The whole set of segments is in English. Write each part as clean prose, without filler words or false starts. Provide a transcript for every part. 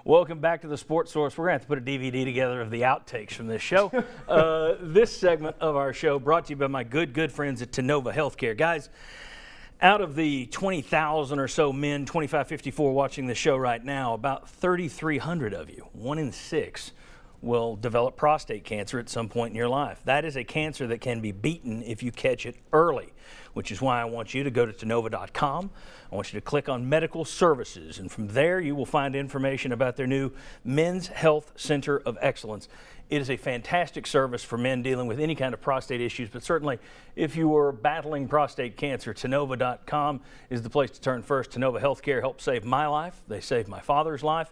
Welcome back to the Sports Source. We're going to have to put a DVD together of the outtakes from this show. This segment of our show brought to you by my good friends at Tennova Healthcare. Guys, out of the 20,000 or so men, 2554, watching the show right now, about 3,300 of you, 1 in 6, will develop prostate cancer at some point in your life. That is a cancer that can be beaten if you catch it early, which is why I want you to go to Tennova.com. I want you to click on Medical Services, and from there you will find information about their new Men's Health Center of Excellence. It is a fantastic service for men dealing with any kind of prostate issues, but certainly if you are battling prostate cancer, Tennova.com is the place to turn first. Tennova Healthcare helped save my life. They saved my father's life.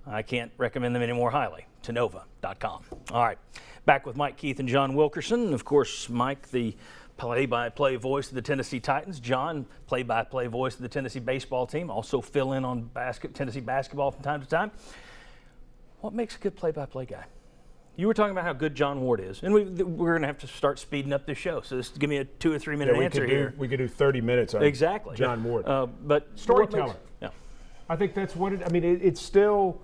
I can't recommend them any more highly. Tennova.com. All right, back with Mike Keith and John Wilkerson. Of course, Mike, the play-by-play voice of the Tennessee Titans. John, play-by-play voice of the Tennessee baseball team. Also fill in on Tennessee basketball from time to time. What makes a good play-by-play guy? You were talking about how good John Ward is, and we're going to have to start speeding up this show. So just give me a 2 or 3 minute answer here. We could do 30 minutes on John Ward. But storyteller. Yeah. I think that's what it's still,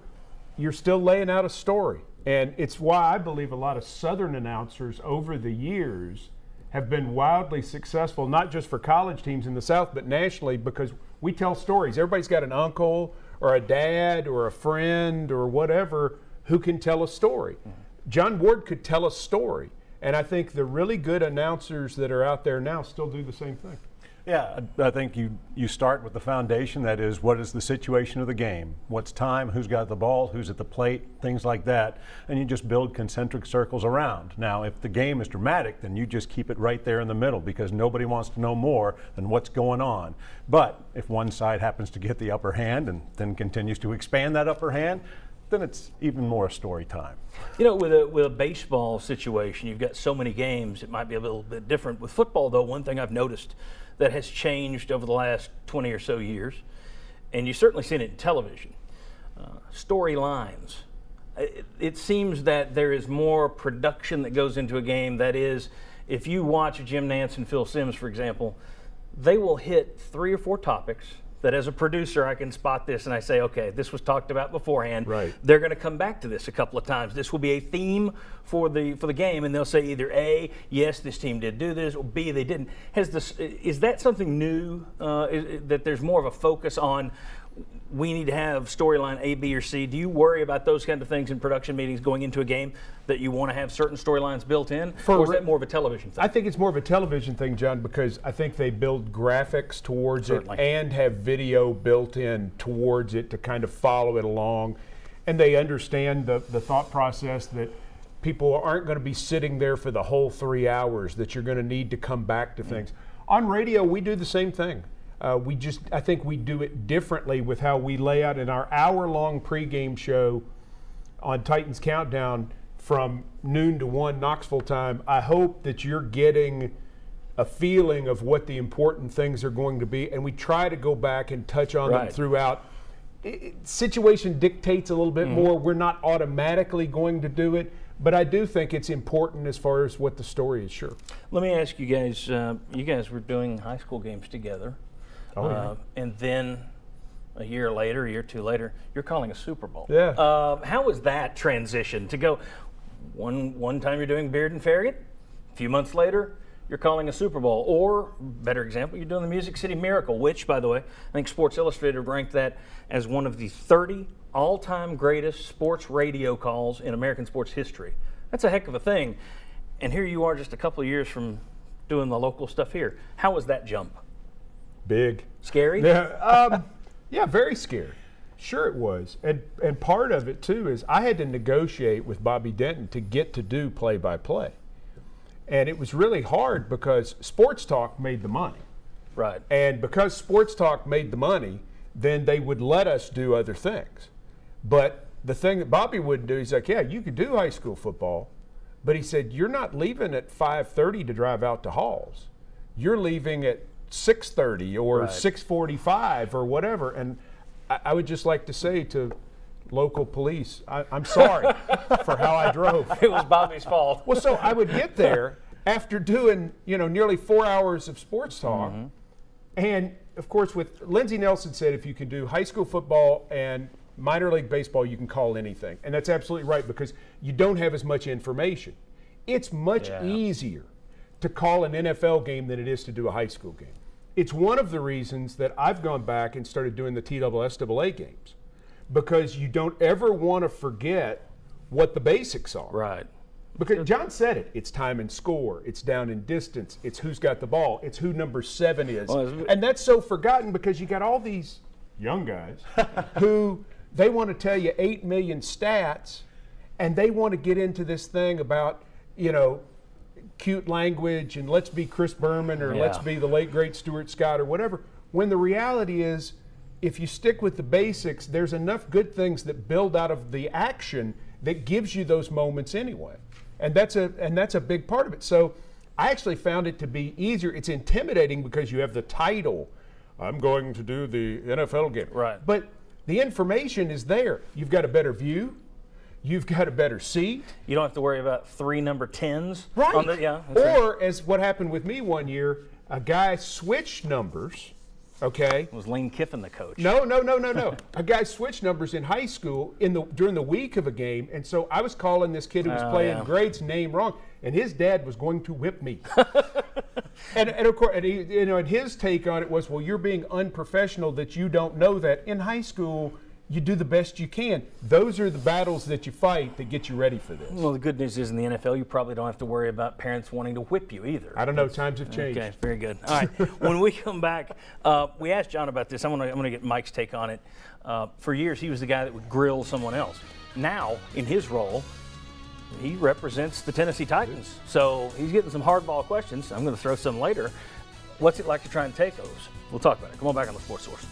you're still laying out a story. And it's why I believe a lot of Southern announcers over the years have been wildly successful, not just for college teams in the South, but nationally, because we tell stories. Everybody's got an uncle or a dad or a friend or whatever who can tell a story. Mm-hmm. John Ward could tell a story, and I think the really good announcers that are out there now still do the same thing. Yeah, I think you start with the foundation, that is, what is the situation of the game? What's time? Who's got the ball? Who's at the plate? Things like that. And you just build concentric circles around. Now, if the game is dramatic, then you just keep it right there in the middle, because nobody wants to know more than what's going on. But if one side happens to get the upper hand and then continues to expand that upper hand, then it's even more story time. You know, with a baseball situation, you've got so many games, it might be a little bit different. With football, though, one thing I've noticed that has changed over the last 20 or so years, and you've certainly seen it in television, storylines. It seems that there is more production that goes into a game. That is, if you watch Jim Nantz and Phil Simms, for example, they will hit 3 or 4 topics that as a producer I can spot this and I say, okay, this was talked about beforehand. Right. They're going to come back to this a couple of times. This will be a theme for the game, and they'll say either A, yes, this team did do this, or B, they didn't. Is that something new, that there's more of a focus on we need to have storyline A, B, or C? Do you worry about those kind of things in production meetings going into a game, that you want to have certain storylines built in? Or is that more of a television thing? I think it's more of a television thing, John, because I think they build graphics towards Certainly. it and have video built in towards it to kind of follow it along. And they understand the thought process that people aren't going to be sitting there for the whole 3 hours, that you're going to need to come back to things. On radio, we do the same thing. I think we do it differently with how we lay out in our hour-long pregame show on Titans Countdown from noon to 1 Knoxville time. I hope that you're getting a feeling of what the important things are going to be, and we try to go back and touch on them throughout. Situation dictates a little bit more. We're not automatically going to do it, but I do think it's important as far as what the story is, sure. Let me ask you guys, you guys were doing high school games together. Oh, yeah. And then a year or 2 later, you're calling a Super Bowl. Yeah. How was that transition to go? One time you're doing Beard and Farragut, a few months later you're calling a Super Bowl, or better example, you're doing the Music City Miracle, which, by the way, I think Sports Illustrated ranked that as one of the 30 all-time greatest sports radio calls in American sports history. That's a heck of a thing. And here you are, just a couple of years from doing the local stuff here. How was that jump? Big. Scary? Yeah, yeah, very scary. Sure it was. And part of it, too, is I had to negotiate with Bobby Denton to get to do play-by-play. And it was really hard because Sports Talk made the money. Right. And because Sports Talk made the money, then they would let us do other things. But the thing that Bobby wouldn't do, he's like, yeah, you could do high school football, but he said, you're not leaving at 5:30 to drive out to Halls. You're leaving at 6:30 or 6:45 or whatever. And I would just like to say to local police, I'm sorry for how I drove. It was Bobby's fault. Well, so I would get there after doing, nearly 4 hours of sports talk. And of course, with Lindsey Nelson said, if you can do high school football and minor league baseball, you can call anything. And that's absolutely right because you don't have as much information. It's much easier to call an NFL game than it is to do a high school game. It's one of the reasons that I've gone back and started doing the TSSAA games because you don't ever want to forget what the basics are. Right. Because John said it. It's time and score. It's down and distance. It's who's got the ball. It's who number 7 is. And that's so forgotten because you got all these young guys who they want to tell you 8 million stats and they want to get into this thing about, cute language and let's be Chris Berman or let's be the late great Stuart Scott or whatever. When the reality is, if you stick with the basics, there's enough good things that build out of the action that gives you those moments anyway. And that's a big part of it. So I actually found it to be easier. It's intimidating because you have the title, I'm going to do the NFL game. Right. But the information is there. You've got a better view. You've got a better seat. You don't have to worry about 3 number 10s. Right. On the, that's right. Or as what happened with me one year, a guy switched numbers, okay? Was Lane Kiffin the coach? No. A guy switched numbers in high school during the week of a game, and so I was calling this kid who was playing Grade's name wrong, and his dad was going to whip me. and of course, and he, and his take on it was, well, you're being unprofessional that you don't know that. In high school, you do the best you can. Those are the battles that you fight that get you ready for this. Well, the good news is in the NFL, you probably don't have to worry about parents wanting to whip you either. I don't know. Times have changed. Okay, very good. All right, when we come back, we asked John about this. I'm gonna get Mike's take on it. For years, he was the guy that would grill someone else. Now, in his role, he represents the Tennessee Titans. So he's getting some hardball questions. I'm going to throw some later. What's it like to try and take those? We'll talk about it. Come on back on the Sports Source.